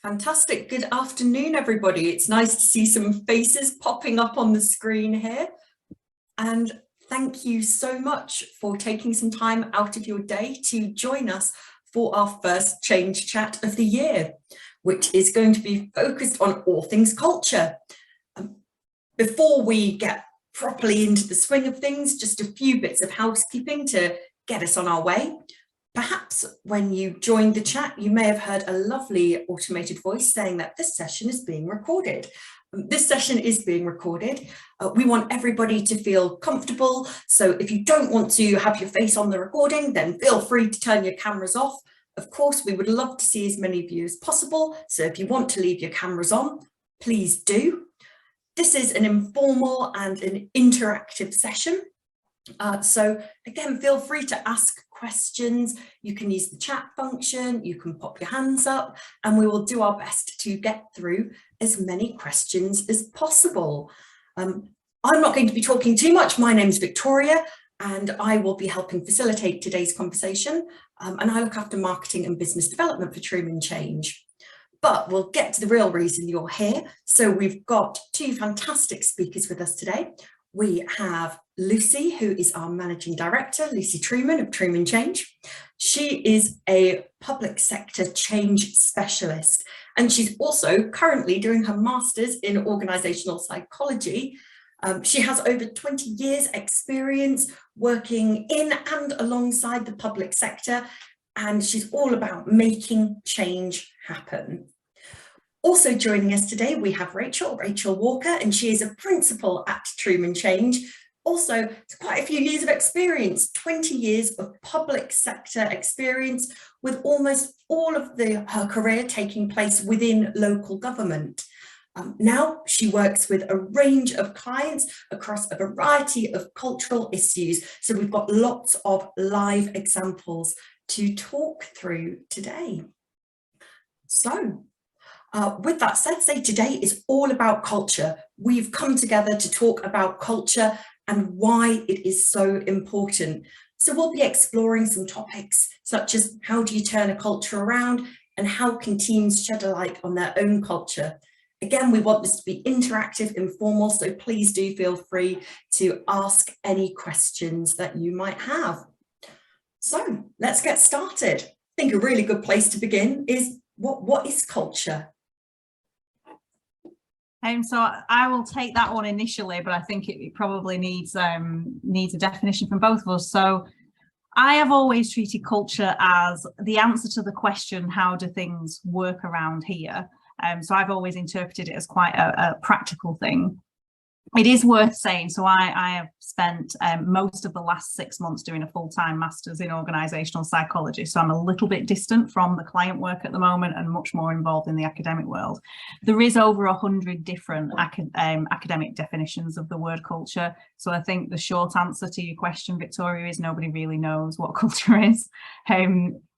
Fantastic. Good afternoon, everybody. It's nice to see some faces popping up on the screen here. And thank you so much for taking some time out of your day to join us for our first Change Chat of the year, which is going to be focused on all things culture. Before we get properly into the swing of things, just a few bits of housekeeping to get us on our way. Perhaps when you joined the chat, you may have heard a lovely automated voice saying that this session is being recorded. This session is being recorded. We want everybody to feel comfortable. So if you don't want to have your face on the recording, then feel free to turn your cameras off. Of course, we would love to see as many of you as possible. So if you want to leave your cameras on, please do. This is an informal and an interactive session. So again, feel free to ask questions. You can use the chat function, you can pop your hands up, and we will do our best to get through as many questions as possible. I'm not going to be talking too much. My name's Victoria, and I will be helping facilitate today's conversation. And I look after marketing and business development for Trueman Change. But we'll get to the real reason you're here. So we've got two fantastic speakers with us today. We have Lucy, who is our Managing Director, Lucy Trueman of Trueman Change. She is a public sector change specialist, and she's also currently doing her master's in organisational psychology. She has over 20 years experience working in and alongside the public sector, and she's all about making change happen. Also joining us today, we have Rachael Walker, and she is a principal at Trueman Change. Also, quite a few years of experience, 20 years of public sector experience, with almost all of her career taking place within local government. Now she works with a range of clients across a variety of cultural issues. So we've got lots of live examples to talk through today. So, with that said, today is all about culture. We've come together to talk about culture and why it is so important. So we'll be exploring some topics such as how do you turn a culture around and how can teams shed a light on their own culture. Again, we want this to be interactive, informal, so please do feel free to ask any questions that you might have. So let's get started. I think a really good place to begin is what is culture? So I will take that one initially, but I think it probably needs a definition from both of us. So I have always treated culture as the answer to the question, how do things work around here? So I've always interpreted it as quite a practical thing. It is worth saying, so I have spent most of the last 6 months doing a full-time master's in organisational psychology, so I'm a little bit distant from the client work at the moment and much more involved in the academic world. There is over 100 different academic definitions of the word culture, so I think the short answer to your question, Victoria, is nobody really knows what culture is.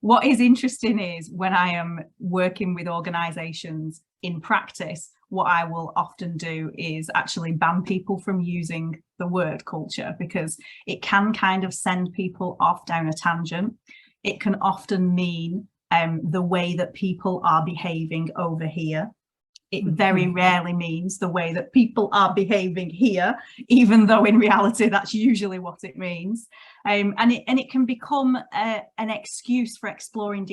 What is interesting is when I am working with organisations in practice, what I will often do is actually ban people from using the word culture, because it can kind of send people off down a tangent. It can often mean the way that people are behaving over here. It very rarely means the way that people are behaving here, even though in reality that's usually what it means. And it can become an excuse for exploring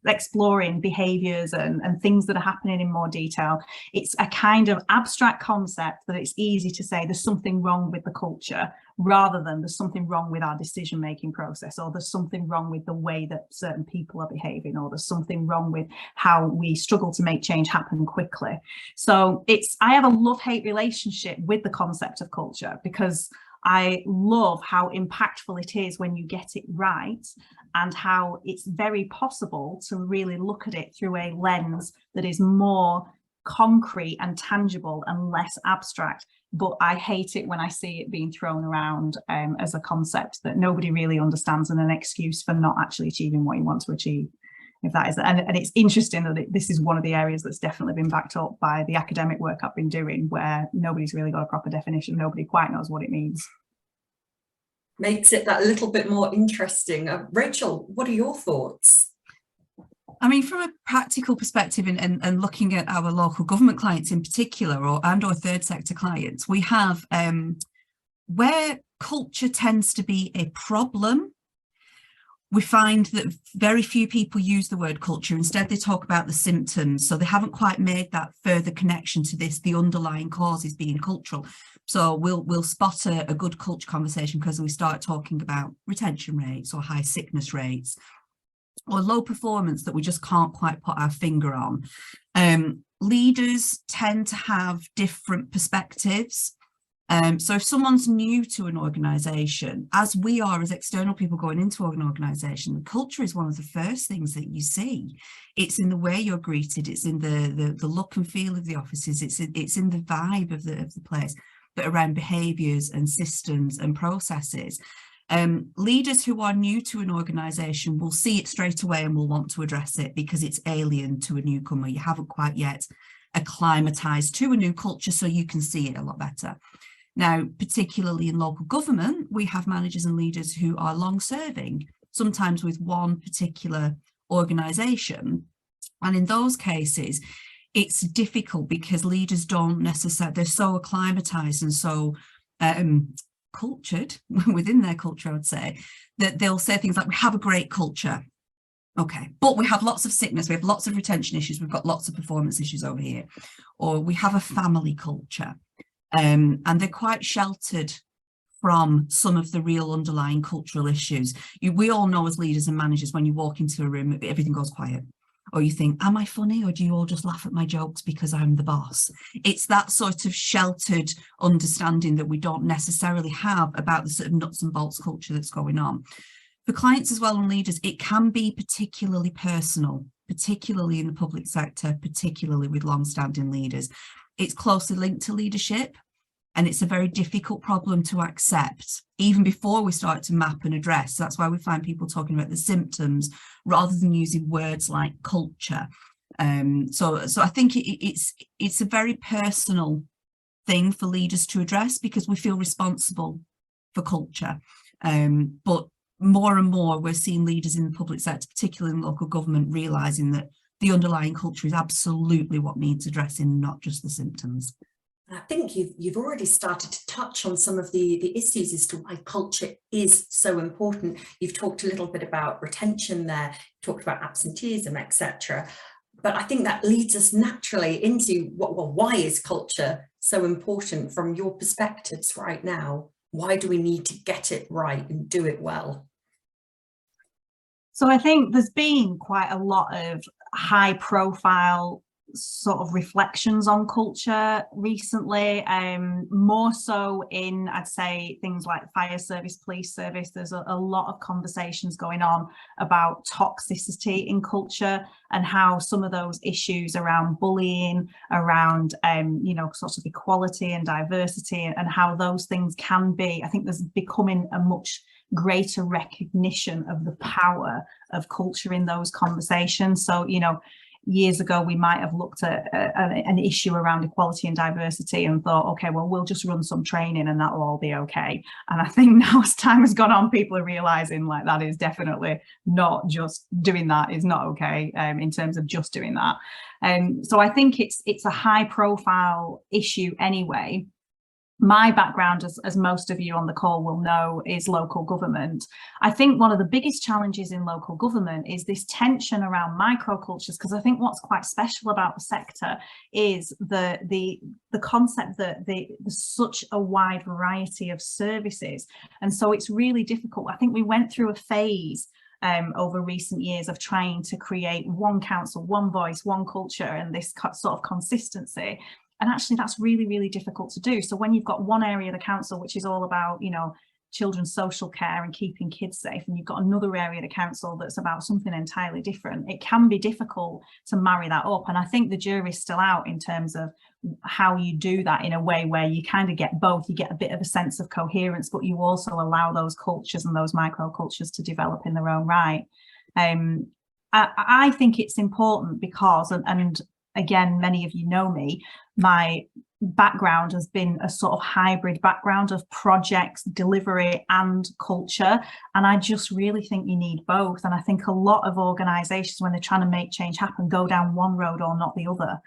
exploring behaviours and things that are happening in more detail. It's a kind of abstract concept that it's easy to say there's something wrong with the culture, rather than there's something wrong with our decision-making process, or there's something wrong with the way that certain people are behaving, or there's something wrong with how we struggle to make change happen quickly. So I have a love-hate relationship with the concept of culture, because I love how impactful it is when you get it right, and how it's very possible to really look at it through a lens that is more concrete and tangible and less abstract. But I hate it when I see it being thrown around as a concept that nobody really understands and an excuse for not actually achieving what you want to achieve. If that is, and it's interesting that this is one of the areas that's definitely been backed up by the academic work I've been doing, where nobody's really got a proper definition. Nobody quite knows what it means. Makes it that little bit more interesting. Rachael, what are your thoughts? I mean, from a practical perspective and looking at our local government clients in particular, or third sector clients, we have where culture tends to be a problem, we find that very few people use the word culture. Instead, they talk about the symptoms. So they haven't quite made that further connection to this, the underlying causes being cultural. So we'll spot a good culture conversation because we start talking about retention rates or high sickness rates or low performance that we just can't quite put our finger on. Leaders tend to have different perspectives. So if someone's new to an organisation, as we are as external people going into an organisation, culture is one of the first things that you see. It's in the way you're greeted, it's in the look and feel of the offices, it's in the vibe of the place, but around behaviours and systems and processes. Leaders who are new to an organisation will see it straight away and will want to address it because it's alien to a newcomer. You haven't quite yet acclimatised to a new culture, so you can see it a lot better. Now, particularly in local government, we have managers and leaders who are long serving, sometimes with one particular organisation. And in those cases, it's difficult because leaders don't necessarily, they're so acclimatised and so cultured within their culture, I would say, that they'll say things like, we have a great culture. Okay, but we have lots of sickness, we have lots of retention issues, we've got lots of performance issues over here. Or we have a family culture. And they're quite sheltered from some of the real underlying cultural issues. We all know as leaders and managers, when you walk into a room, everything goes quiet. Or you think, am I funny? Or do you all just laugh at my jokes because I'm the boss? It's that sort of sheltered understanding that we don't necessarily have about the sort of nuts and bolts culture that's going on. For clients as well and leaders, it can be particularly personal, particularly in the public sector, particularly with long-standing leaders. It's closely linked to leadership, and it's a very difficult problem to accept, even before we start to map and address. That's why we find people talking about the symptoms rather than using words like culture. So I think it's a very personal thing for leaders to address because we feel responsible for culture. But more and more, we're seeing leaders in the public sector, particularly in local government, realising that the underlying culture is absolutely what needs addressing, not just the symptoms. I think you've already started to touch on some of the issues as to why culture is so important. You've talked a little bit about retention there, talked about absenteeism, etc. But I think that leads us naturally into why is culture so important from your perspectives right now? Why do we need to get it right and do it well? So I think there's been quite a lot of high profile sort of reflections on culture recently, more so in, I'd say, things like fire service, police service. There's a lot of conversations going on about toxicity in culture and how some of those issues around bullying, around sort of equality and diversity, and how those things can be, I think there's becoming a much greater recognition of the power of culture in those conversations. So, years ago, we might have looked at an issue around equality and diversity and thought, okay, well, we'll just run some training and that'll all be okay. And I think now as time has gone on, people are realizing like that is definitely not just doing that is not okay in terms of just doing that. So I think it's a high profile issue anyway. My background, as most of you on the call will know, is local government. I think one of the biggest challenges in local government is this tension around microcultures, because I think what's quite special about the sector is the concept that there's such a wide variety of services. And so it's really difficult. I think we went through a phase over recent years of trying to create one council, one voice, one culture, and this sort of consistency. And actually, that's really, really difficult to do. So when you've got one area of the council, which is all about, children's social care and keeping kids safe, and you've got another area of the council that's about something entirely different, it can be difficult to marry that up. And I think the jury's still out in terms of how you do that in a way where you kind of get both. You get a bit of a sense of coherence, but you also allow those cultures and those microcultures to develop in their own right. I think it's important because, and again, many of you know me, my background has been a sort of hybrid background of projects, delivery and culture, and I just really think you need both. And I think a lot of organizations, when they're trying to make change happen, go down one road or not the other.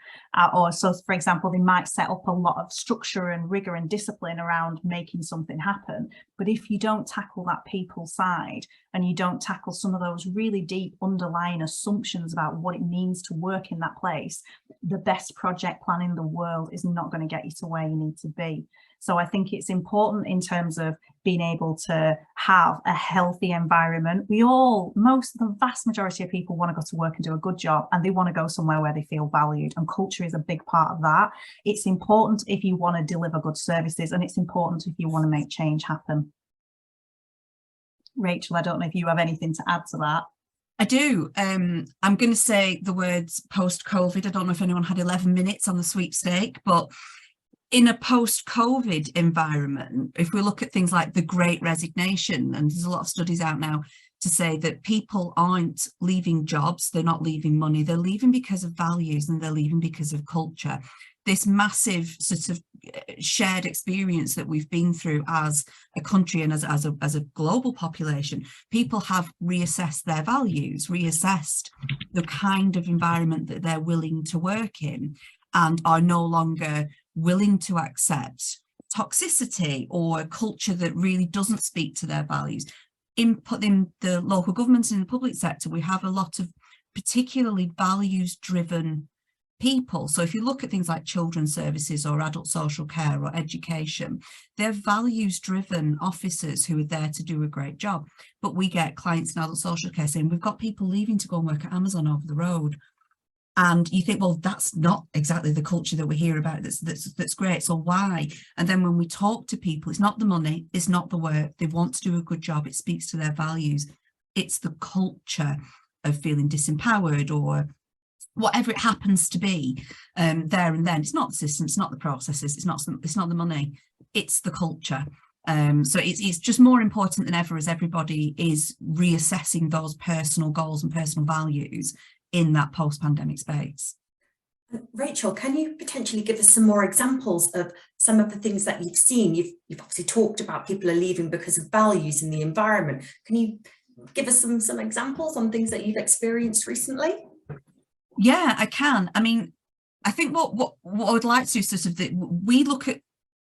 Or so, for example, they might set up a lot of structure and rigor and discipline around making something happen, but if you don't tackle that people side and you don't tackle some of those really deep underlying assumptions about what it means to work in that place, the best project plan in the world is not going to get you to where you need to be. So I think it's important in terms of being able to have a healthy environment. The vast majority of people want to go to work and do a good job, and they want to go somewhere where they feel valued, and culture is a big part of that. It's important if you want to deliver good services, and it's important if you want to make change happen. Rachel, I don't know if you have anything to add to that. I do. I'm going to say the words post-COVID. I don't know if anyone had 11 minutes on the sweepstake, but in a post-COVID environment, if we look at things like the Great Resignation, and there's a lot of studies out now to say that people aren't leaving jobs, they're not leaving money, they're leaving because of values and they're leaving because of culture. This massive sort of shared experience that we've been through as a country and as a global population, people have reassessed their values, reassessed the kind of environment that they're willing to work in, and are no longer willing to accept toxicity or a culture that really doesn't speak to their values. In the local government and in the public sector, we have a lot of particularly values-driven people. So if you look at things like children's services or adult social care or education, they're values-driven officers who are there to do a great job. But we get clients in adult social care saying, we've got people leaving to go and work at Amazon over the road. And you think, well, that's not exactly the culture that we hear about that's great. So why? And then when we talk to people, it's not the money, it's not the work. They want to do a good job. It speaks to their values. It's the culture of feeling disempowered or whatever it happens to be there and then. It's not the system, it's not the processes, it's not the money, it's the culture. So it's just more important than ever as everybody is reassessing those personal goals and personal values in that post-pandemic space. Rachel, can you potentially give us some more examples of some of the things that you've seen? You've obviously talked about people are leaving because of values in the environment. Can you give us some examples on things that you've experienced recently? Yeah, I can. I mean, I think what I would like to do is sort of we look at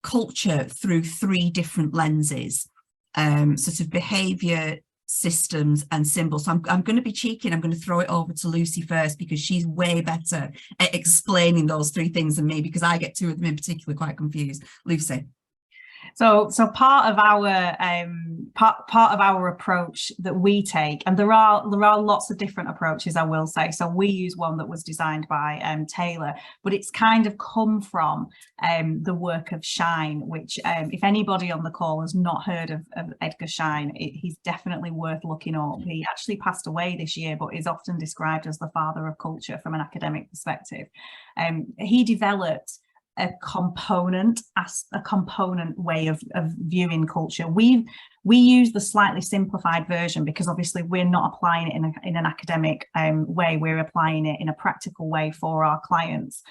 culture through three different lenses, sort of behaviour, systems and symbols. So I'm going to be cheeky and I'm going to throw it over to Lucy first, because she's way better at explaining those three things than me, because I get two of them in particular quite confused. Lucy. So part of our approach that we take, and there are lots of different approaches, I will say. So we use one that was designed by Taylor, but it's kind of come from the work of Shine, which if anybody on the call has not heard of Edgar Shine, he's definitely worth looking up. He actually passed away this year, but is often described as the father of culture from an academic perspective. He developed a component way of viewing culture. We use the slightly simplified version because obviously we're not applying it in an academic way, we're applying it in a practical way for our clients.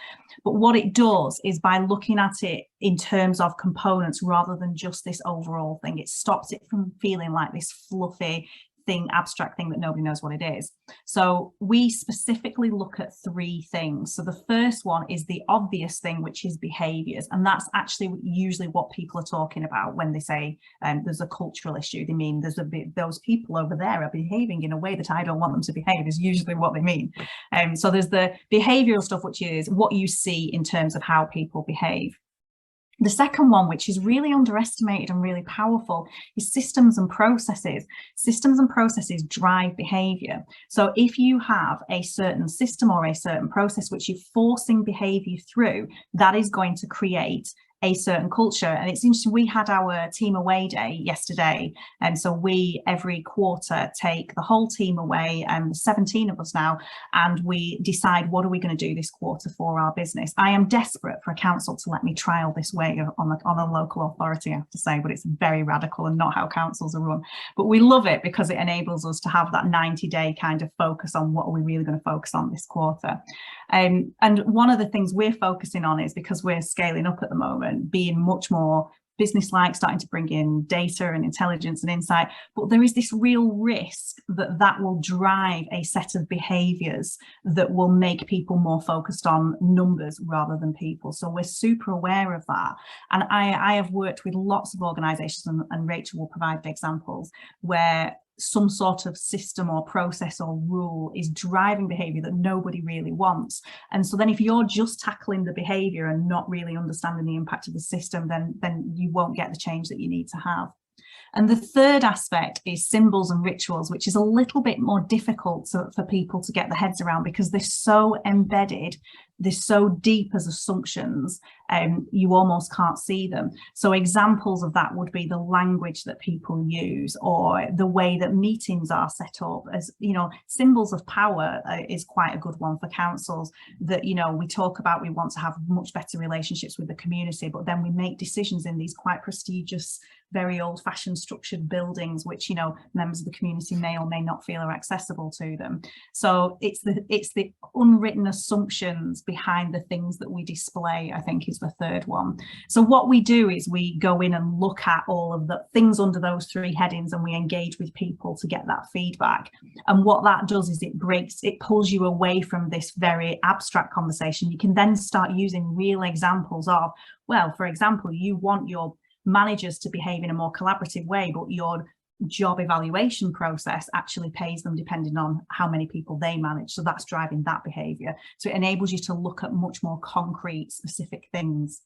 But what it does is, by looking at it in terms of components rather than just this overall thing, it stops it from feeling like this fluffy thing, abstract thing that nobody knows what it is. So we specifically look at three things. So the first one is the obvious thing, which is behaviors, and that's actually usually what people are talking about when they say there's a cultural issue. They mean there's those people over there are behaving in a way that I don't want them to behave, is usually what they mean. So there's the behavioral stuff, which is what you see in terms of how people behave. The second one, which is really underestimated and really powerful, is systems and processes. Systems and processes drive behaviour. So if you have a certain system or a certain process which you're forcing behaviour through, that is going to create a certain culture. And it's interesting, we had our team away day yesterday, and so we every quarter take the whole team away, and 17 of us now, and we decide what are we going to do this quarter for our business. I am desperate for a council to let me trial this way on a local authority, I have to say, but it's very radical and not how councils are run. But we love it because it enables us to have that 90-day kind of focus on what are we really going to focus on this quarter. And one of the things we're focusing on is, because we're scaling up at the moment, being much more business-like, starting to bring in data and intelligence and insight, but there is this real risk that that will drive a set of behaviours that will make people more focused on numbers rather than people. So we're super aware of that. And I have worked with lots of organisations, and Rachel will provide examples, where some sort of system or process or rule is driving behaviour that nobody really wants. And so then if you're just tackling the behaviour and not really understanding the impact of the system, then you won't get the change that you need to have. And the third aspect is symbols and rituals, which is a little bit more difficult for people to get their heads around, because they're so embedded, they're so deep as assumptions, you almost can't see them. So examples of that would be the language that people use, or the way that meetings are set up. As you know, symbols of power is quite a good one for councils, that, you know, we talk about we want to have much better relationships with the community, but then we make decisions in these quite prestigious, very old-fashioned structured buildings, which, you know, members of the community may or may not feel are accessible to them. So it's the unwritten assumptions behind the things that we display, I think, is the third one. So what we do is we go in and look at all of the things under those three headings, and we engage with people to get that feedback. And what that does is it pulls you away from this very abstract conversation. You can then start using real examples of, well, for example, you want your managers to behave in a more collaborative way, but your job evaluation process actually pays them depending on how many people they manage. So that's driving that behavior. So it enables you to look at much more concrete, specific things.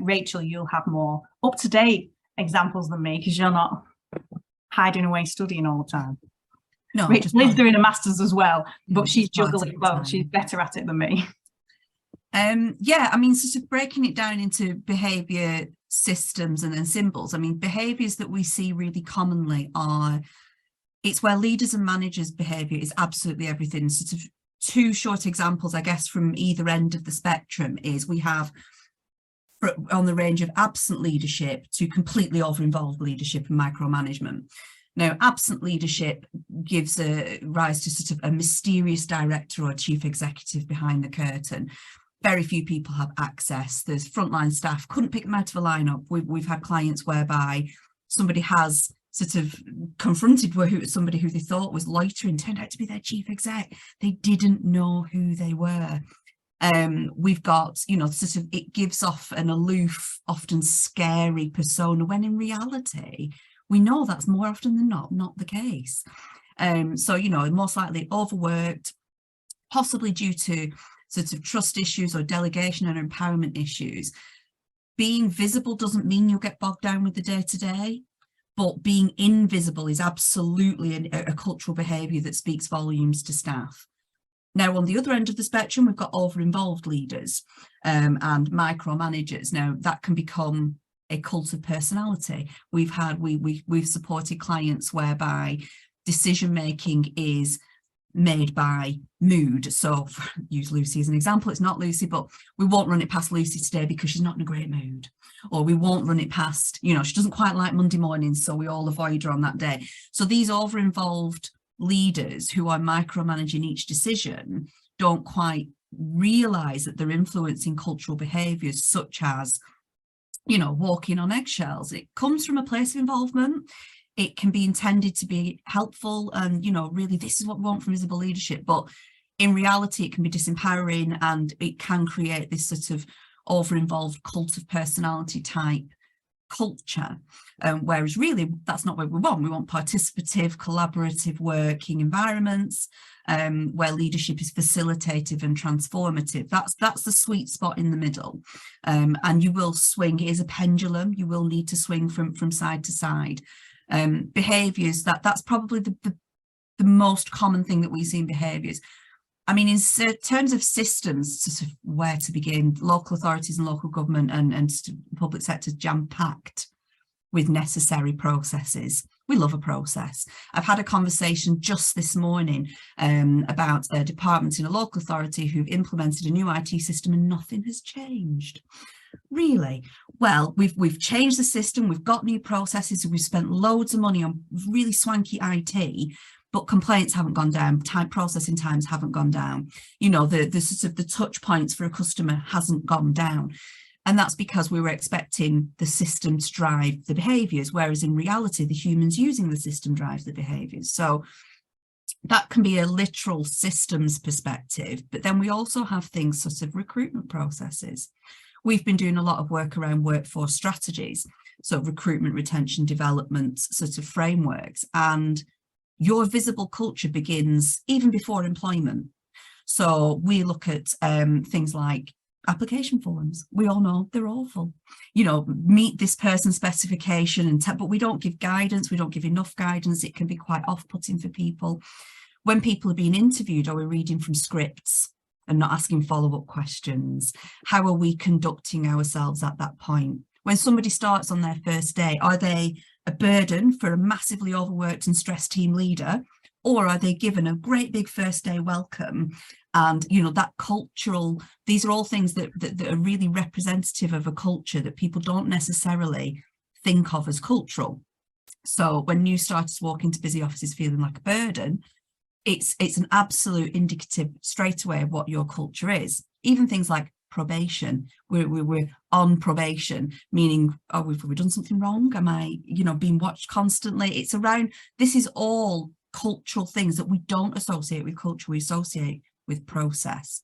Rachel, you'll have more up-to-date examples than me, because you're not hiding away studying all the time. No, Rachel is doing a master's as well, but she's just part juggling of the both. time. She's better at it than me. Yeah, I mean, sort of breaking it down into behaviour systems and then symbols. I mean, behaviours that we see really commonly are, it's where leaders and managers' behaviour is absolutely everything. Sort of two short examples, I guess, from either end of the spectrum is we have on the range of absent leadership to completely over-involved leadership and micromanagement. Now, absent leadership gives rise to sort of a mysterious director or chief executive behind the curtain. Very few people have access. There's frontline staff, couldn't pick them out of a lineup. We've had clients whereby somebody has sort of confronted somebody who they thought was loitering, turned out to be their chief exec. They didn't know who they were. We've got, you know, sort of, it gives off an aloof, often scary persona, when in reality, we know that's more often than not the case. So, you know, most likely overworked, possibly due to sort of trust issues or delegation and empowerment issues. Being visible doesn't mean you'll get bogged down with the day-to-day, but being invisible is absolutely a cultural behaviour that speaks volumes to staff. Now, on the other end of the spectrum, we've got over-involved leaders and micromanagers. Now, that can become a cult of personality. We've supported clients whereby decision-making is made by mood. So use Lucy as an example. It's not Lucy, but we won't run it past Lucy today because she's not in a great mood. Or we won't run it past, you know, she doesn't quite like Monday mornings, so we all avoid her on that day. So these over-involved leaders who are micromanaging each decision don't quite realise that they're influencing cultural behaviours such as, you know, walking on eggshells. It comes from a place of involvement. It can be intended to be helpful and, you know, really this is what we want from visible leadership. But in reality, it can be disempowering and it can create this sort of over-involved cult of personality type culture. Whereas really, that's not what we want. We want participative, collaborative working environments where leadership is facilitative and transformative. That's the sweet spot in the middle. And you will swing, it is a pendulum. You will need to swing from side to side. Behaviours, that's probably the most common thing that we see in behaviours. I mean, in terms of systems, sort of where to begin, local authorities and local government and public sector jam-packed with necessary processes. We love a process. I've had a conversation just this morning about a department in a local authority who've implemented a new IT system and nothing has changed. Really? Well, we've changed the system, we've got new processes, we've spent loads of money on really swanky IT, but complaints haven't gone down, processing times haven't gone down. You know, the sort of the touch points for a customer hasn't gone down. And that's because we were expecting the system to drive the behaviours, whereas in reality, the humans using the system drives the behaviours. So that can be a literal systems perspective, but then we also have things such as recruitment processes. We've been doing a lot of work around workforce strategies, so recruitment, retention, development sort of frameworks, and your visible culture begins even before employment. So we look at things like application forms. We all know they're awful. You know, meet this person's specification, but we don't give guidance. We don't give enough guidance. It can be quite off-putting for people. When people are being interviewed, are we reading from scripts and not asking follow-up questions? How are we conducting ourselves at that point? When somebody starts on their first day, are they a burden for a massively overworked and stressed team leader, or are they given a great big first day welcome? And, you know, that cultural, these are all things that are really representative of a culture that people don't necessarily think of as cultural. So when new starters walk into busy offices feeling like a burden, it's an absolute indicative straight away of what your culture is. Even things like probation, we're on probation, meaning, oh, have we done something wrong? Am I, you know, being watched constantly? It's around, this is all cultural things that we don't associate with culture, we associate with process.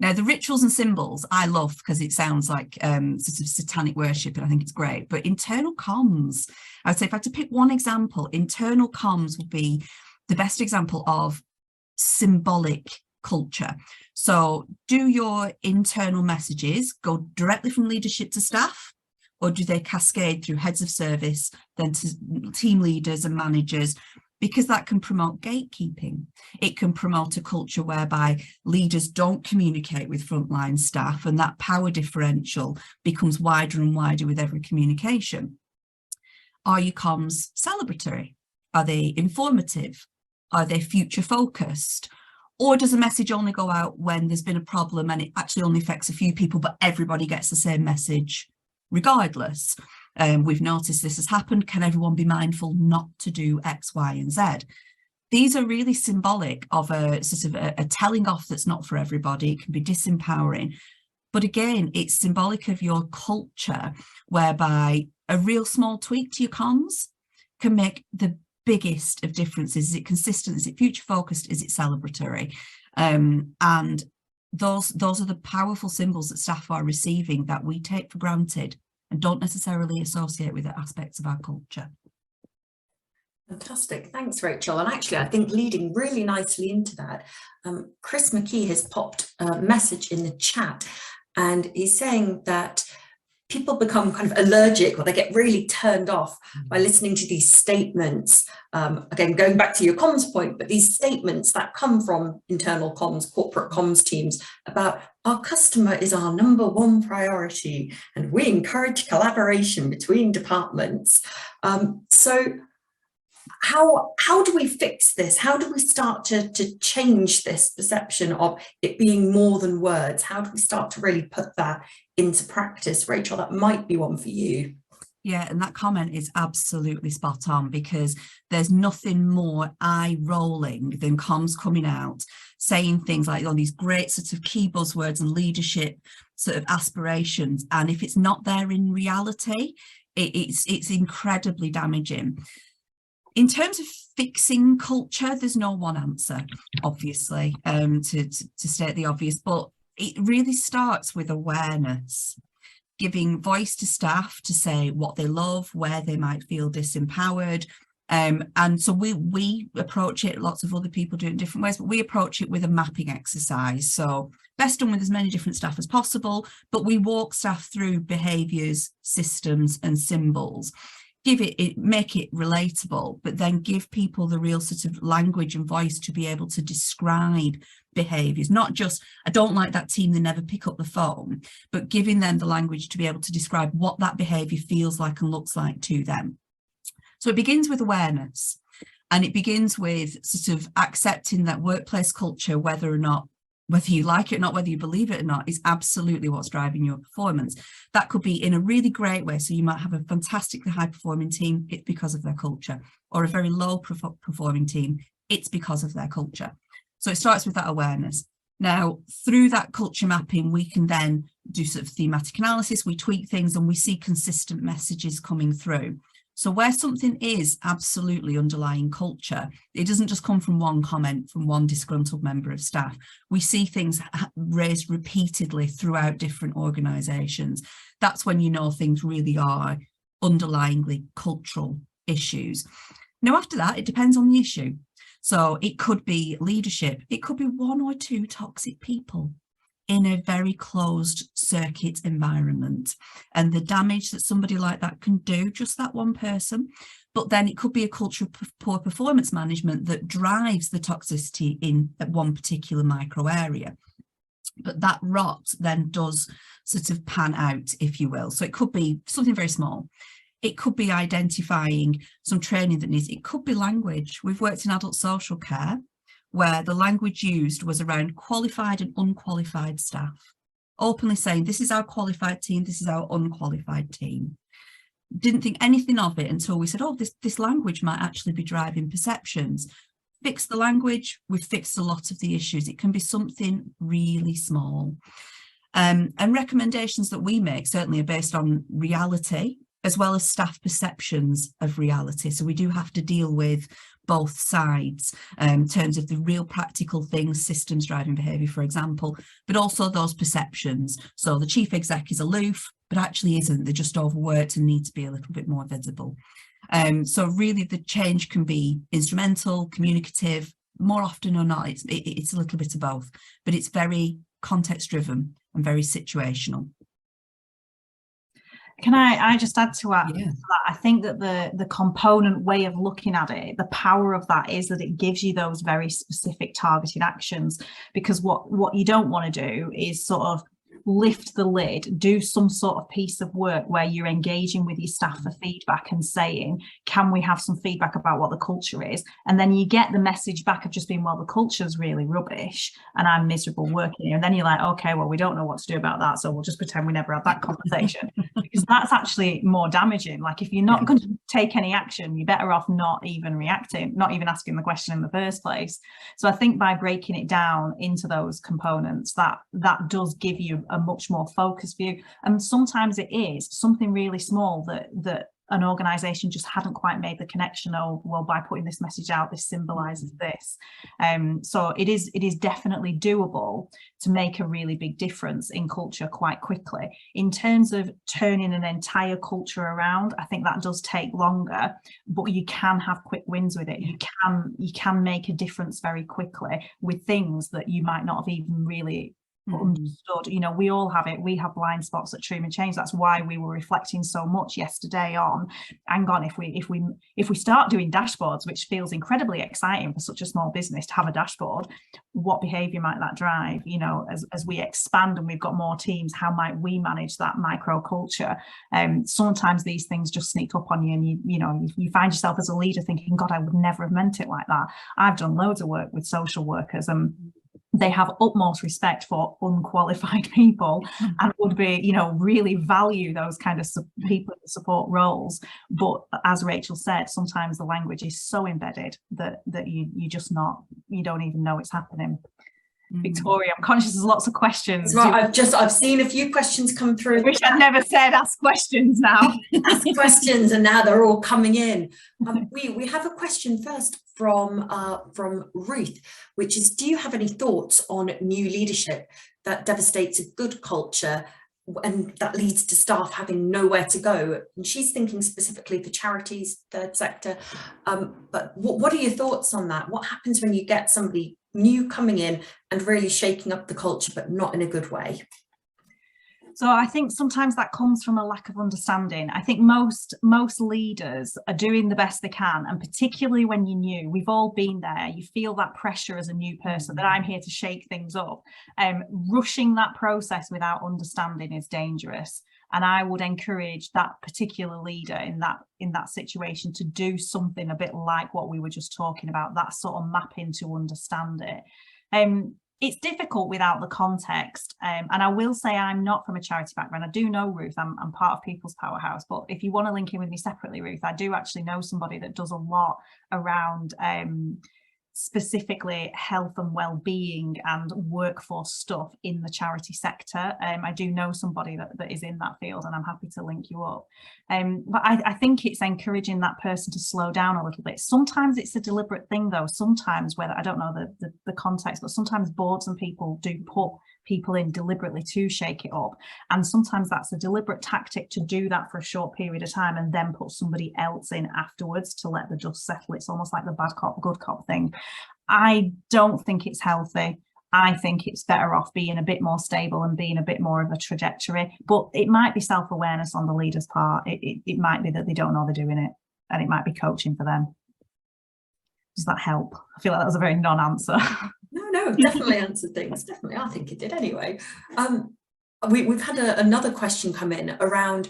Now, the rituals and symbols I love because it sounds like sort of satanic worship, and I think it's great. But internal comms, I would say if I had to pick one example, internal comms would be the best example of symbolic culture. So do your internal messages go directly from leadership to staff, or do they cascade through heads of service, then to team leaders and managers? Because that can promote gatekeeping. It can promote a culture whereby leaders don't communicate with frontline staff, and that power differential becomes wider and wider with every communication. Are your comms celebratory? Are they informative? Are they future focused? Or does a message only go out when there's been a problem and it actually only affects a few people, but everybody gets the same message regardless? We've noticed this has happened. Can everyone be mindful not to do X, Y, and Z? These are really symbolic of a sort of a telling off that's not for everybody. It can be disempowering. But again, it's symbolic of your culture, whereby a real small tweak to your comms can make the biggest of differences. Is it consistent? Is it future focused? Is it celebratory? And those are the powerful symbols that staff are receiving that we take for granted and don't necessarily associate with the aspects of our culture. Fantastic, thanks Rachel. And actually I think leading really nicely into that, Chris McKee has popped a message in the chat and he's saying that people become kind of allergic, or they get really turned off by listening to these statements. Again, going back to your comms point, but these statements that come from internal comms, corporate comms teams about our customer is our #1 priority and we encourage collaboration between departments. So how do we fix this? How do we start to change this perception of it being more than words? How do we start to really put that into practice? Rachel, that might be one for you. Yeah, and that comment is absolutely spot on, because there's nothing more eye-rolling than comms coming out saying things like, oh, these great sorts of key buzzwords and leadership sort of aspirations, and if it's not there in reality, it's incredibly damaging. In terms of fixing culture, there's no one answer, obviously, to state the obvious, but it really starts with awareness, giving voice to staff to say what they love, where they might feel disempowered. And so we approach it, lots of other people do it in different ways, but we approach it with a mapping exercise. So best done with as many different staff as possible, but we walk staff through behaviours, systems and symbols, make it relatable, but then give people the real sort of language and voice to be able to describe behaviours, not just, I don't like that team, they never pick up the phone, but giving them the language to be able to describe what that behaviour feels like and looks like to them. So it begins with awareness, and it begins with sort of accepting that workplace culture, whether you like it or not, whether you believe it or not, is absolutely what's driving your performance. That could be in a really great way. So you might have a fantastically high performing team, it's because of their culture, or a very low performing team, it's because of their culture. So it starts with that awareness. Now, through that culture mapping, we can then do sort of thematic analysis, we tweak things, and we see consistent messages coming through. So where something is absolutely underlying culture, it doesn't just come from one comment from one disgruntled member of staff. We see things raised repeatedly throughout different organisations. That's when you know things really are underlyingly cultural issues. Now, after that, it depends on the issue. So it could be leadership. It could be one or two toxic people in a very closed circuit environment, and the damage that somebody like that can do, just that one person. But then it could be a culture of poor performance management that drives the toxicity in at one particular micro area. But that rot then does sort of pan out, if you will. So it could be something very small. It could be identifying some training that needs, it could be language. We've worked in adult social care where the language used was around qualified and unqualified staff, openly saying, this is our qualified team, this is our unqualified team. Didn't think anything of it until we said, oh, this language might actually be driving perceptions. Fix the language, we've fixed a lot of the issues. It can be something really small. And recommendations that we make certainly are based on reality, as well as staff perceptions of reality. So we do have to deal with both sides in terms of the real practical things, systems driving behaviour, for example, but also those perceptions. So the chief exec is aloof, but actually isn't. They're just overworked and need to be a little bit more visible. So really the change can be instrumental, communicative. More often or not, it's a little bit of both, but it's very context driven and very situational. Can I just add to that? Yeah. I think that the component way of looking at it, the power of that is that it gives you those very specific targeted actions, because what you don't want to do is sort of lift the lid, do some sort of piece of work where you're engaging with your staff for feedback and saying, can we have some feedback about what the culture is? And then you get the message back of just being, well, the culture's really rubbish and I'm miserable working here. And then you're like, okay, well, we don't know what to do about that, so we'll just pretend we never had that conversation. Because that's actually more damaging. Like, if you're not going to take any action, you're better off not even reacting, not even asking the question in the first place. So I think by breaking it down into those components, that does give you a much more focused view. And sometimes it is something really small that an organization just hadn't quite made the connection. Oh, well, by putting this message out, this symbolizes this. So it is definitely doable to make a really big difference in culture quite quickly. In terms of turning an entire culture around, I think that does take longer, but you can have quick wins with it. You can make a difference very quickly with things that you might not have even really understood. You know, we all have it. We have blind spots at Trueman Change. That's why we were reflecting so much yesterday on, hang on, if we start doing dashboards, which feels incredibly exciting for such a small business to have a dashboard, what behavior might that drive? You know, as we expand and we've got more teams, how might we manage that micro culture? Sometimes these things just sneak up on you, and you find yourself as a leader thinking, God, I would never have meant it like that. I've done loads of work with social workers, and they have utmost respect for unqualified people and would be, really value those kind of people in support roles. But as Rachel said, sometimes the language is so embedded that you don't even know it's happening. Victoria, I'm conscious there's lots of questions. Right, I've seen a few questions come through. I wish I'd never said ask questions now. Ask questions, and now they're all coming in. We have a question first from Ruth, which is, do you have any thoughts on new leadership that devastates a good culture and that leads to staff having nowhere to go? And she's thinking specifically for charities, third sector. But what are your thoughts on that? What happens when you get somebody new coming in and really shaking up the culture, but not in a good way? So I think sometimes that comes from a lack of understanding. I think most leaders are doing the best they can, and particularly when you're new, we've all been there. You feel that pressure as a new person that I'm here to shake things up. Rushing that process without understanding is dangerous. And I would encourage that particular leader in that situation to do something a bit like what we were just talking about, that sort of mapping to understand it. It's difficult without the context. And I will say I'm not from a charity background. I do know Ruth, I'm part of People's Powerhouse, but if you want to link in with me separately, Ruth, I do actually know somebody that does a lot around specifically health and well-being and workforce stuff in the charity sector. I do know somebody that is in that field, and I'm happy to link you up. But I think it's encouraging that person to slow down a little bit. Sometimes it's a deliberate thing though. Sometimes, whether I don't know the context, but sometimes boards and people do put people in deliberately to shake it up. And sometimes that's a deliberate tactic to do that for a short period of time and then put somebody else in afterwards to let the dust settle. It's almost like the bad cop, good cop thing. I don't think it's healthy. I think it's better off being a bit more stable and being a bit more of a trajectory. But it might be self-awareness on the leader's part. It might be that they don't know they're doing it, and it might be coaching for them. Does that help? I feel like that was a very non-answer. No, definitely answered things. Definitely, I think it did anyway. We've had another question come in around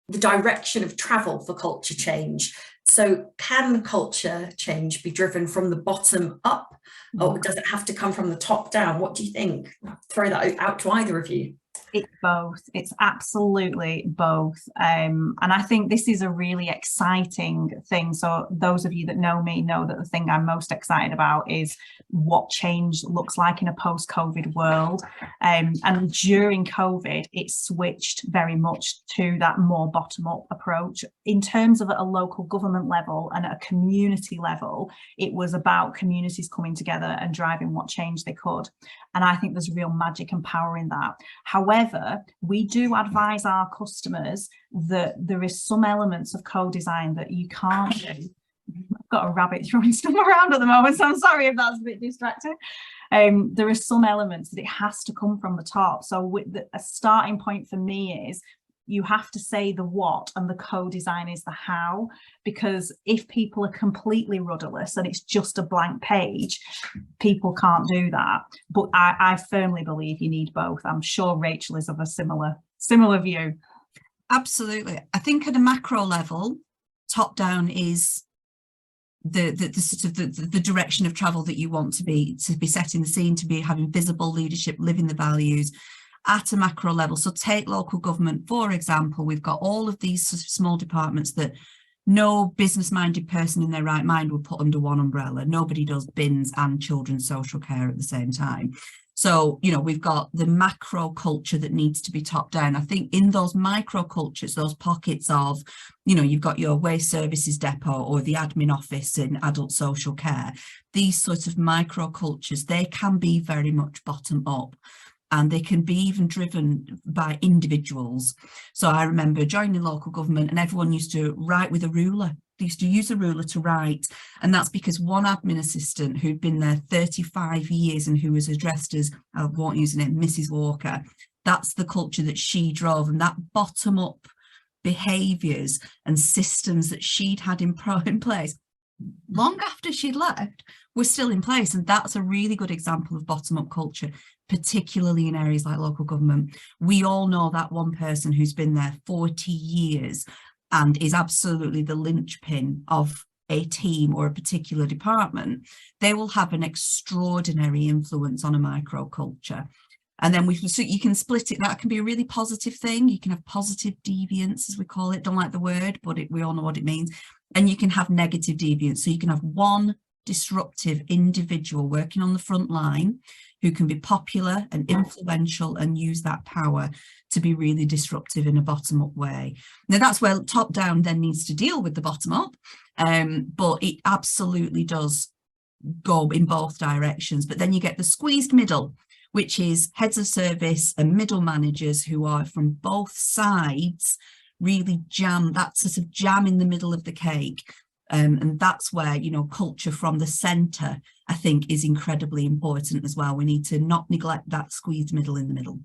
the direction of travel for culture change. So can culture change be driven from the bottom up, or does it have to come from the top down? What do you think? I'll throw that out to either of you. It's both. It's absolutely both. And I think this is a really exciting thing. So those of you that know me know that the thing I'm most excited about is what change looks like in a post-COVID world. And during COVID, it switched very much to that more bottom-up approach. In terms of at a local government level and at a community level, it was about communities coming together and driving what change they could. And I think there's real magic and power in that. However, we do advise our customers that there is some elements of co-design that you can't do. I've got a rabbit throwing stuff around at the moment, so I'm sorry if that's a bit distracting. There are some elements that it has to come from the top. So a starting point for me is you have to say the what, and the co-design is the how, because if people are completely rudderless and it's just a blank page, people can't do that. But I firmly believe you need both. I'm sure Rachel is of a similar view. Absolutely. I think at a macro level, top down is the sort of the direction of travel that you want to be setting the scene, to be having visible leadership, living the values at a macro level. So take local government, for example. We've got all of these sort of small departments that no business-minded person in their right mind would put under one umbrella. Nobody does bins and children's social care at the same time. So, you know, we've got the macro culture that needs to be top down. I think in those micro cultures, those pockets of, you know, you've got your waste services depot or the admin office in adult social care, these sorts of micro cultures, they can be very much bottom up. And they can be even driven by individuals. So I remember joining local government and everyone used to write with a ruler. They used to use a ruler to write. And that's because one admin assistant who'd been there 35 years and who was addressed as, I won't use the name, Mrs. Walker, that's the culture that she drove. And that bottom up behaviours and systems that she'd had in place long after she'd left were still in place. And that's a really good example of bottom up culture, particularly in areas like local government. We all know that one person who's been there 40 years and is absolutely the linchpin of a team or a particular department. They will have an extraordinary influence on a microculture. And then you can split it. That can be a really positive thing. You can have positive deviance, as we call it. Don't like the word, but we all know what it means. And you can have negative deviance. So you can have one disruptive individual working on the front line who can be popular and influential and use that power to be really disruptive in a bottom-up way. Now that's where top-down then needs to deal with the bottom-up, but it absolutely does go in both directions. But then you get the squeezed middle, which is heads of service and middle managers who are from both sides really jam, that sort of jam in the middle of the cake. And that's where, you know, culture from the centre, I think, is incredibly important as well. We need to not neglect that squeezed middle in the middle.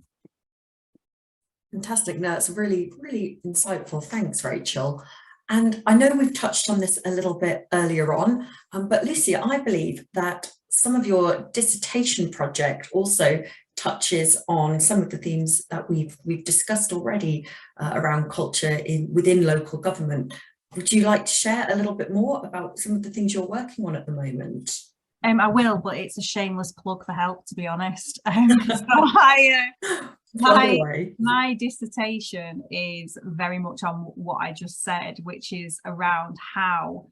Fantastic. No, it's really, really insightful. Thanks, Rachel. And I know we've touched on this a little bit earlier on, but Lucia, I believe that some of your dissertation project also touches on some of the themes that we've discussed already around culture within local government. Would you like to share a little bit more about some of the things you're working on at the moment? I will, but it's a shameless plug for help, to be honest. My dissertation is very much on what I just said, which is around how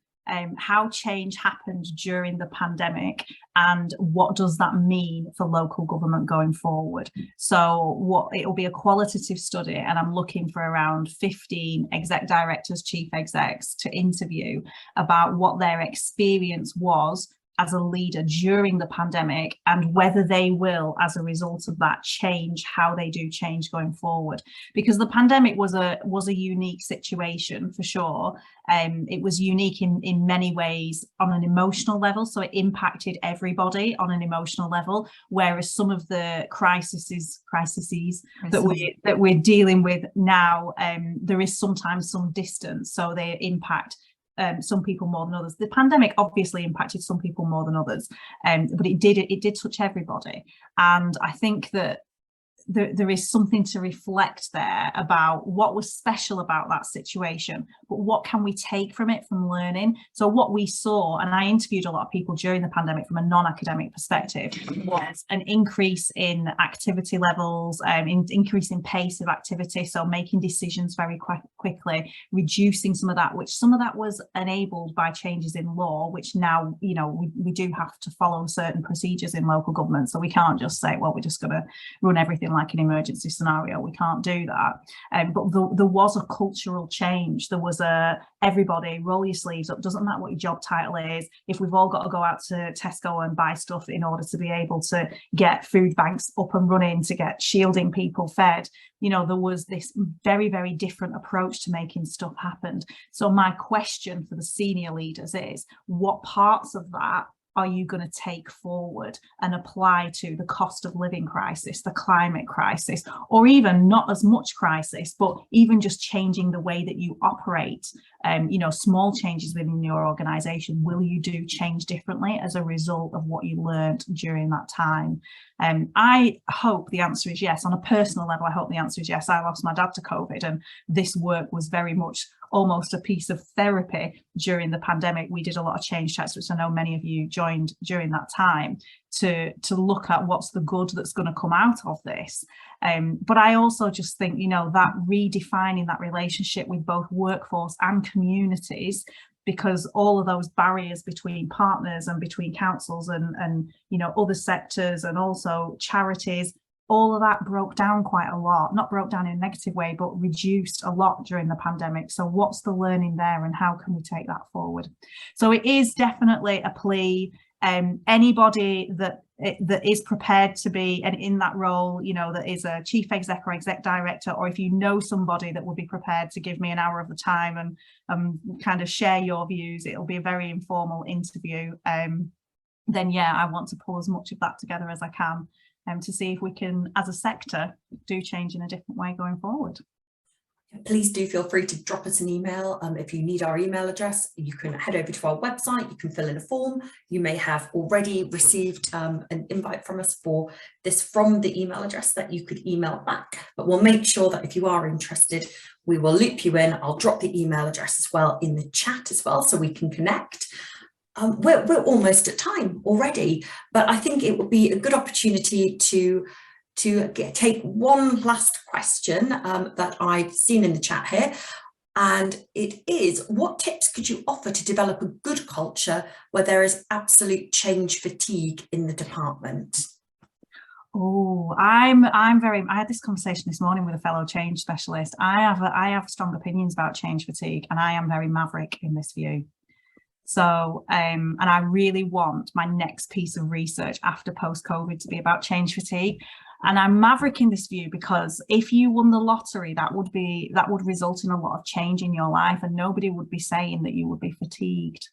change happened during the pandemic and what does that mean for local government going forward. So it will be a qualitative study, and I'm looking for around 15 exec directors, chief execs to interview about what their experience was as a leader during the pandemic, and whether they will, as a result of that, change how they do change going forward. Because the pandemic was a unique situation for sure. It was unique in many ways on an emotional level, so it impacted everybody on an emotional level, whereas some of the crises that we're dealing with now, there is sometimes some distance, so they impact some people more than others. The pandemic obviously impacted some people more than others, but it did touch everybody. And I think that there is something to reflect there about what was special about that situation, but what can we take from it, from learning? So what we saw, and I interviewed a lot of people during the pandemic from a non-academic perspective, was an increase in activity levels, increase in pace of activity, so making decisions very quickly, reducing some of that was enabled by changes in law, which now, you know, we do have to follow certain procedures in local government. So we can't just say, well, we're just going to run everything like an emergency scenario. We can't do that. But there was a cultural change. There was everybody roll your sleeves up. Doesn't matter what your job title is. If we've all got to go out to Tesco and buy stuff in order to be able to get food banks up and running, to get shielding people fed, you know, there was this very, very different approach to making stuff happen. So my question for the senior leaders is, what parts of that are you going to take forward and apply to the cost of living crisis, the climate crisis, or even not as much crisis, but even just changing the way that you operate, you know, small changes within your organization? Will you do change differently as a result of what you learned during that time? I hope the answer is yes. On a personal level, I hope the answer is yes. I lost my dad to COVID, and this work was very much almost a piece of therapy during the pandemic. We did a lot of change chats, which I know many of you joined during that time, to look at what's the good that's going to come out of this. But I also just think, you know, that redefining that relationship with both workforce and communities, because all of those barriers between partners and between councils and you know, other sectors and also charities, all of that broke down quite a lot, not broke down in a negative way, but reduced a lot during the pandemic. So what's the learning there, and how can we take that forward? So it is definitely a plea. Anybody that is prepared to be and in that role, you know, that is a chief exec or exec director, or if you know somebody that would be prepared to give me an hour of the time and kind of share your views, it'll be a very informal interview. Then yeah, I want to pull as much of that together as I can, to see if we can, as a sector, do change in a different way going forward. Please do feel free to drop us an email. If you need our email address, you can head over to our website, you can fill in a form. You may have already received an invite from us for this from the email address that you could email back, but we'll make sure that if you are interested, we will loop you in. I'll drop the email address as well in the chat as well, so we can connect. We're almost at time already, but I think it would be a good opportunity to take one last question that I've seen in the chat here, and it is, what tips could you offer to develop a good culture where there is absolute change fatigue in the department? Oh, I had this conversation this morning with a fellow change specialist. I have strong opinions about change fatigue, and I am very maverick in this view. So, and I really want my next piece of research after post-COVID to be about change fatigue. And I'm maverick in this view because if you won the lottery, that would result in a lot of change in your life, and nobody would be saying that you would be fatigued.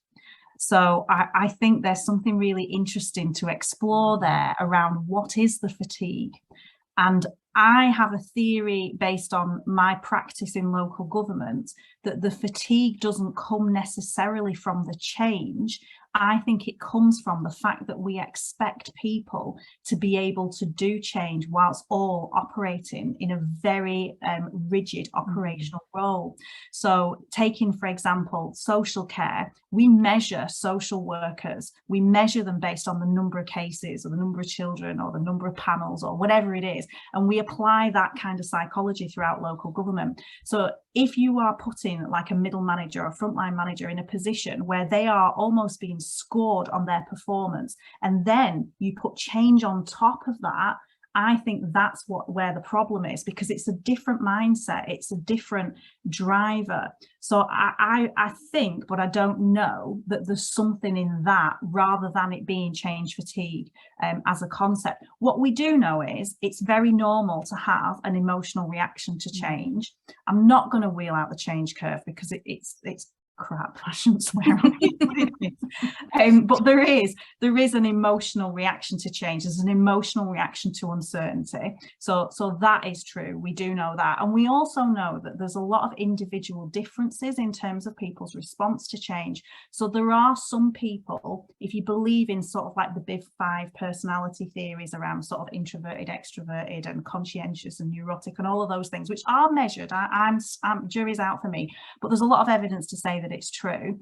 So I think there's something really interesting to explore there around what is the fatigue. And I have a theory based on my practice in local government that the fatigue doesn't come necessarily from the change. I think it comes from the fact that we expect people to be able to do change whilst all operating in a very rigid operational role. So taking, for example, social care, we measure social workers, we measure them based on the number of cases or the number of children or the number of panels or whatever it is. And we apply that kind of psychology throughout local government. So if you are putting like a middle manager or frontline manager in a position where they are almost being scored on their performance, and then you put change on top of that, I think that's where the problem is, because it's a different mindset, it's a different driver. So I think, but I don't know, that there's something in that rather than it being change fatigue as a concept. What we do know is it's very normal to have an emotional reaction to change. I'm not going to wheel out the change curve because it's crap. I shouldn't swear on it. But there is an emotional reaction to change. There's an emotional reaction to uncertainty. So that is true. We do know that. And we also know that there's a lot of individual differences in terms of people's response to change. So there are some people, if you believe in sort of like the big 5 personality theories around sort of introverted, extroverted and conscientious and neurotic and all of those things, which are measured, I'm jury's out for me, but there's a lot of evidence to say that it's true.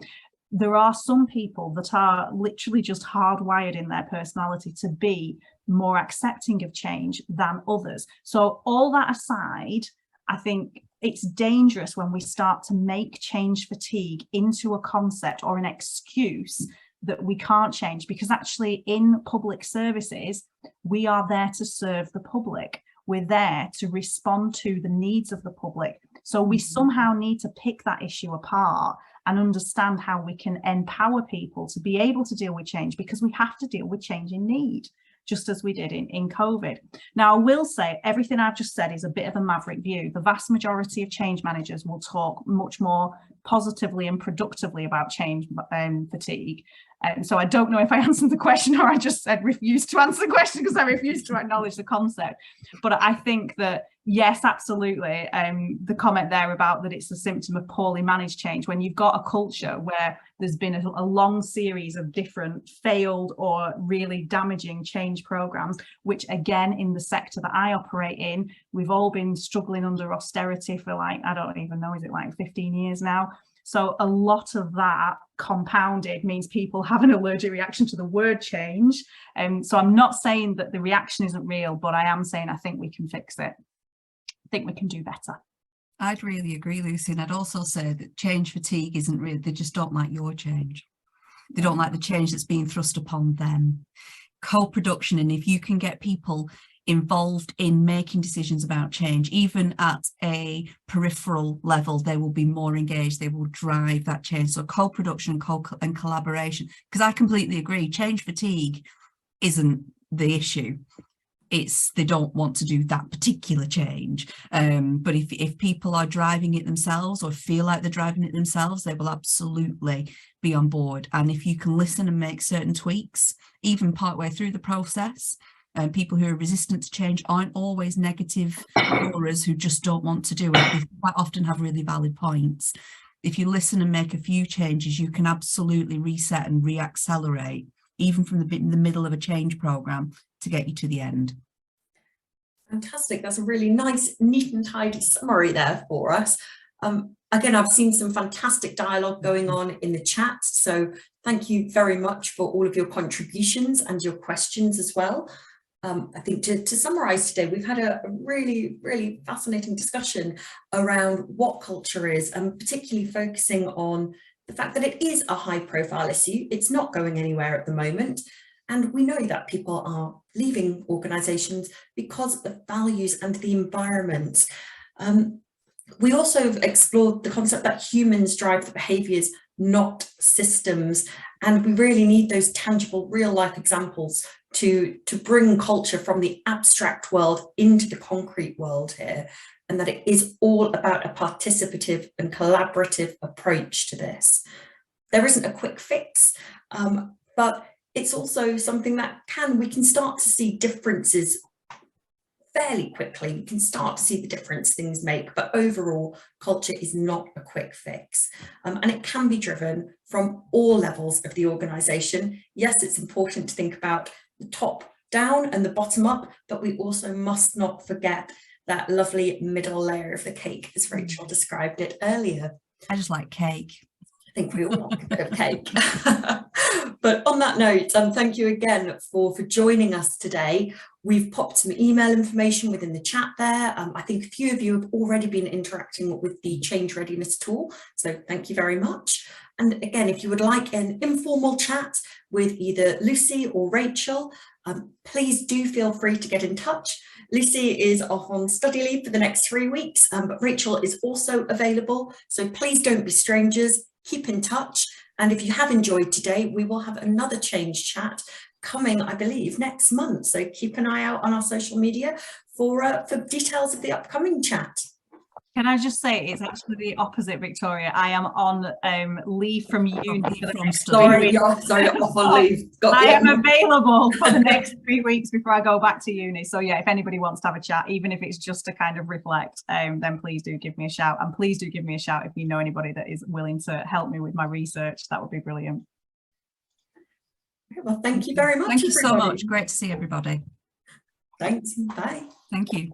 There are some people that are literally just hardwired in their personality to be more accepting of change than others. So all that aside, I think it's dangerous when we start to make change fatigue into a concept or an excuse that we can't change, because actually in public services, we are there to serve the public. We're there to respond to the needs of the public. So we somehow need to pick that issue apart and understand how we can empower people to be able to deal with change, because we have to deal with change in need, just as we did in COVID. Now, I will say everything I've just said is a bit of a maverick view. The vast majority of change managers will talk much more positively and productively about change fatigue. So I don't know if I answered the question or I just said refused to answer the question because I refused to acknowledge the concept. But I think that, yes, absolutely. The comment there about that it's a symptom of poorly managed change, when you've got a culture where there's been a long series of different failed or really damaging change programs, which again, in the sector that I operate in, we've all been struggling under austerity for like, I don't even know, is it like 15 years now? So a lot of that compounded means people have an allergic reaction to the word change. So I'm not saying that the reaction isn't real, but I am saying I think we can fix it. I think we can do better. I'd really agree, Lucy. And I'd also say that change fatigue isn't real. They just don't like your change. They don't like the change that's being thrust upon them. Co-production, and if you can get people involved in making decisions about change, even at a peripheral level, they will be more engaged, they will drive that change. So co-production and collaboration, because I completely agree, change fatigue isn't the issue. It's they don't want to do that particular change. But if people are driving it themselves or feel like they're driving it themselves, they will absolutely be on board. And if you can listen and make certain tweaks, even partway through the process, and people who are resistant to change aren't always negative jurors who just don't want to do it. They quite often have really valid points. If you listen and make a few changes, you can absolutely reset and reaccelerate, even from the middle of a change program, to get you to the end. Fantastic. That's a really nice, neat and tidy summary there for us. Again, I've seen some fantastic dialogue going on in the chat. So thank you very much for all of your contributions and your questions as well. I think to summarize today, we've had a really, really fascinating discussion around what culture is, and particularly focusing on the fact that it is a high profile issue. It's not going anywhere at the moment. And we know that people are leaving organizations because of the values and the environment. We also explored the concept that humans drive the behaviors, not systems. And we really need those tangible real life examples to bring culture from the abstract world into the concrete world here, and that it is all about a participative and collaborative approach to this. There isn't a quick fix, but it's also something that we can start to see differences fairly quickly. You can start to see the difference things make, but overall, culture is not a quick fix. And it can be driven from all levels of the organisation. Yes, it's important to think about the top down and the bottom up, but we also must not forget that lovely middle layer of the cake, as Rachel described it earlier. I just like cake. I think we all like a bit of cake. But on that note, thank you again for joining us today. We've popped some email information within the chat there. I think a few of you have already been interacting with the change readiness tool, so thank you very much. And again, if you would like an informal chat with either Lucy or Rachel, please do feel free to get in touch. Lucy is off on study leave for the next 3 weeks, but Rachel is also available, so please don't be strangers. Keep in touch, and if you have enjoyed today, we will have another change chat coming, I believe, next month, so keep an eye out on our social media for details of the upcoming chat. Can I just say it's actually the opposite, Victoria? I am on leave from uni for the next 3 weeks. Sorry, off on leave. I am available for the next 3 weeks before I go back to uni. So yeah, if anybody wants to have a chat, even if it's just to kind of reflect, then please do give me a shout. And please do give me a shout if you know anybody that is willing to help me with my research. That would be brilliant. Well, thank you very much. Thank you so much. Great to see everybody. Thanks. Bye. Thank you.